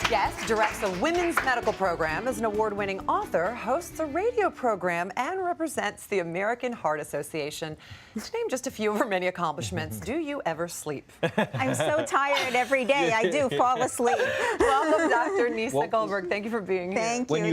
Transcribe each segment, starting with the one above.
guest directs a women's medical program, is an award-winning author, hosts a radio program, and represents the American Heart Association. To name just a few of her many accomplishments, do you ever sleep? I'm so tired every day. I do fall asleep. Welcome, Dr. Nieca Goldberg. Thank you for being here. Thank you. When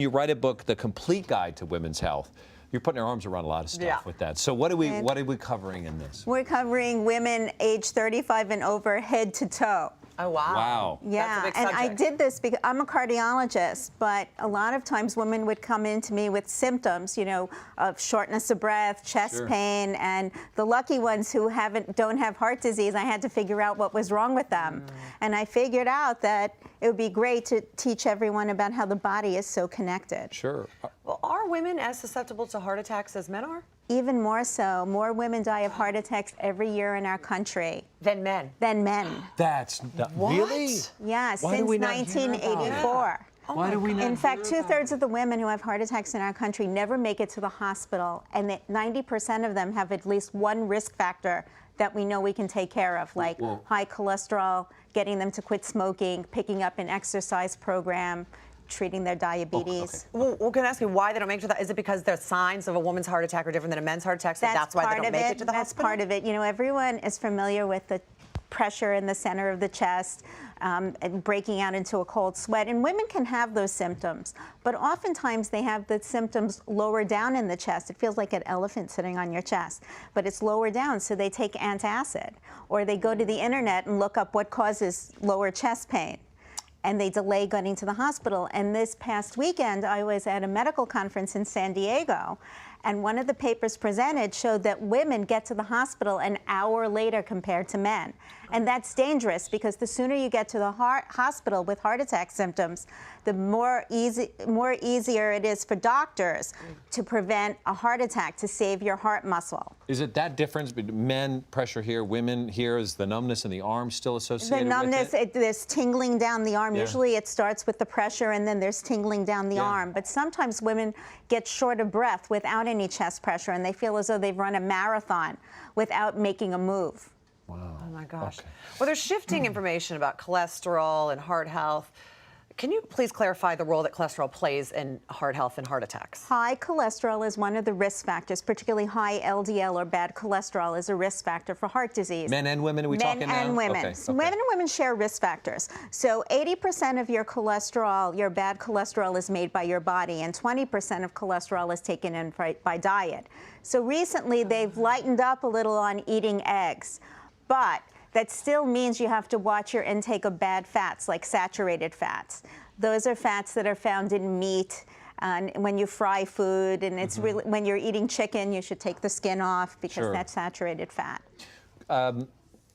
you write a book, The Complete Guide to Women's Health, you're putting your arms around a lot of stuff with that. So what are we covering in this? We're covering women age 35 and over, head to toe. Oh, wow. Wow. Yeah, That's a big and subject. I did this because I'm a cardiologist, but a lot of times women would come into me with symptoms, you know, of shortness of breath, chest pain, and the lucky ones who don't have heart disease, I had to figure out what was wrong with them. And I figured out that it would be great to teach everyone about how the body is so connected. Sure. Well, are women as susceptible to heart attacks as men are? Even more so. More women die of heart attacks every year in our country. Than men? Than men. That's not, really? Yeah, Why do since we not hear about it? 1984. Why do we not In fact, hear about 2/3 of the women who have heart attacks in our country never make it to the hospital, and 90% of them have at least one risk factor that we know we can take care of, like high cholesterol, getting them to quit smoking, picking up an exercise program, treating their diabetes. Well, can I ask you why they don't make it to that? Is it because the signs of a woman's heart attack are different than a men's heart attack, so that's why they don't make it to the hospital? That's part of it. You know, everyone is familiar with the pressure in the center of the chest and breaking out into a cold sweat. And women can have those symptoms, but oftentimes they have the symptoms lower down in the chest. It feels like an elephant sitting on your chest, but it's lower down, so they take antacid. Or they go to the internet and look up what causes lower chest pain, and they delay getting to the hospital. And this past weekend, I was at a medical conference in San Diego, and one of the papers presented showed that women get to the hospital an hour later compared to men. And that's dangerous because the sooner you get to the hospital with heart attack symptoms, the more easier it is for doctors to prevent a heart attack, to save your heart muscle. Is it that difference between men, pressure here, women here? Is the numbness in the arm still associated with it? The numbness, there's tingling down the arm. Yeah. Usually it starts with the pressure and then there's tingling down the arm. But sometimes women get short of breath without any chest pressure, and they feel as though they've run a marathon without making a move. Wow. Oh my gosh. Okay. Well, there's shifting information about cholesterol and heart health. Can you please clarify the role that cholesterol plays in heart health and heart attacks? High cholesterol is one of the risk factors, particularly high LDL or bad cholesterol is a risk factor for heart disease. Men and women, are we talking now? Men and women. Okay. Men and women share risk factors. So 80% of your cholesterol, your bad cholesterol, is made by your body, and 20% of cholesterol is taken in by diet. So recently they've lightened up a little on eating eggs, but that still means you have to watch your intake of bad fats, like saturated fats. Those are fats that are found in meat, and when you fry food, and it's really, when you're eating chicken, you should take the skin off because that's saturated fat.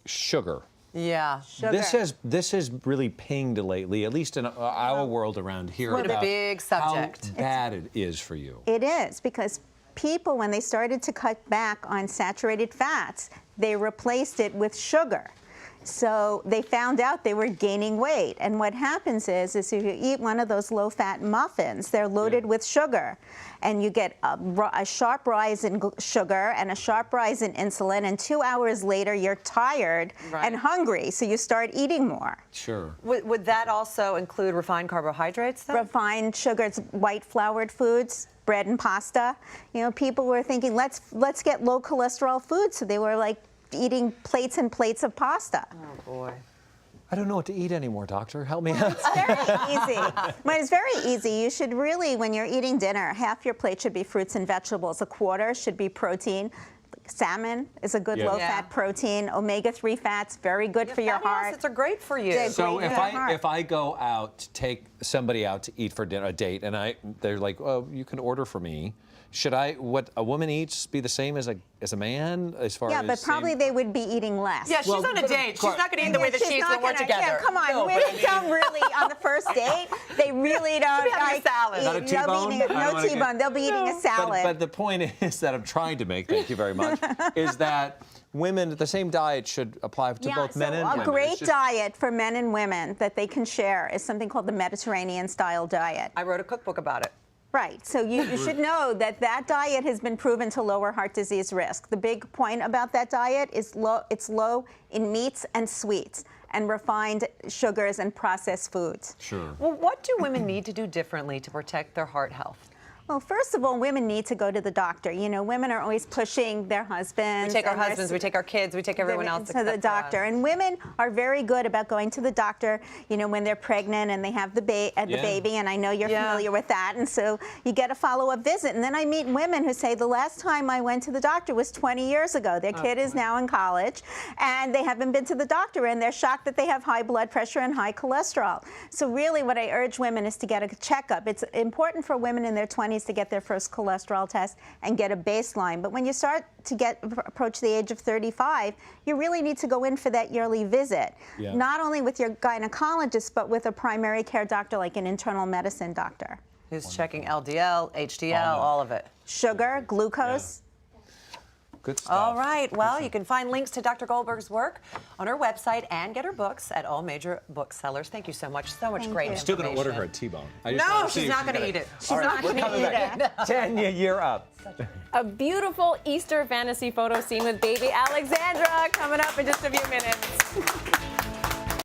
Sugar. Yeah. Sugar. This has really pinged lately, at least in our world around here, It's a big subject. how bad it is for you. It is, because people, when they started to cut back on saturated fats, they replaced it with sugar. So they found out they were gaining weight. And what happens is if you eat one of those low-fat muffins, they're loaded with sugar. And you get a sharp rise in sugar and a sharp rise in insulin. And 2 hours later, you're tired and hungry. So you start eating more. Sure. Would that also include refined carbohydrates, then? Refined sugars, white floured foods, bread and pasta. You know, people were thinking, let's get low cholesterol food. So they were like eating plates and plates of pasta. Oh boy. I don't know what to eat anymore, doctor. Help me out. It's very easy. But it's very easy. You should really, when you're eating dinner, half your plate should be fruits and vegetables. A quarter should be protein. Salmon is a good low-fat protein. Omega-3 fats, very good for your heart. Acids are great for you. They're So great if I go out to take somebody out to eat for dinner, a date, and they're like, oh, you can order for me. Should what a woman eats be the same as a man as far as? Yeah, but probably they would be eating less. Yeah, she's on a date. She's not going to eat the way that she eats when we're together. Yeah, come on, women don't really, on the first date, they really don't having a salad. Not a T-bone? No T-bone. They'll be eating a salad. But the point is that I'm trying to make, thank you very much, is that women, the same diet should apply to both men and women. A great diet for men and women that they can share is something called the Mediterranean-style diet. I wrote a cookbook about it. Right. So you should know that that diet has been proven to lower heart disease risk. The big point about that diet is it's low in meats and sweets. and refined sugars and processed foods. Sure. Well, what do women need to do differently to protect their heart health? Well, first of all, women need to go to the doctor. You know, women are always pushing their husbands. We take our and their husbands, we take our kids, we take everyone else to the except for doctor. us. And women are very good about going to the doctor, you know, when they're pregnant and they have the baby, and I know you're familiar with that. And so you get a follow-up visit. And then I meet women who say, the last time I went to the doctor was 20 years ago. Their kid is now in college, and they haven't been to the doctor, and they're shocked that they have high blood pressure and high cholesterol. So really what I urge women is to get a checkup. It's important for women in their 20s to get their first cholesterol test and get a baseline. But when you start to approach the age of 35, you really need to go in for that yearly visit. Yeah. Not only with your gynecologist, but with a primary care doctor, like an internal medicine doctor. Who's checking LDL, HDL, all of it. Sugar, glucose. Good stuff. All right. Well, you can find links to Dr. Goldberg's work on her website and get her books at all major booksellers. Thank you so much. So much Thank great you. information. Still going to order her a T-bone. No, she's not going to eat it. She's not going to eat it. Tanya, you're up. A beautiful Easter fantasy photo scene with baby Alexandra coming up in just a few minutes.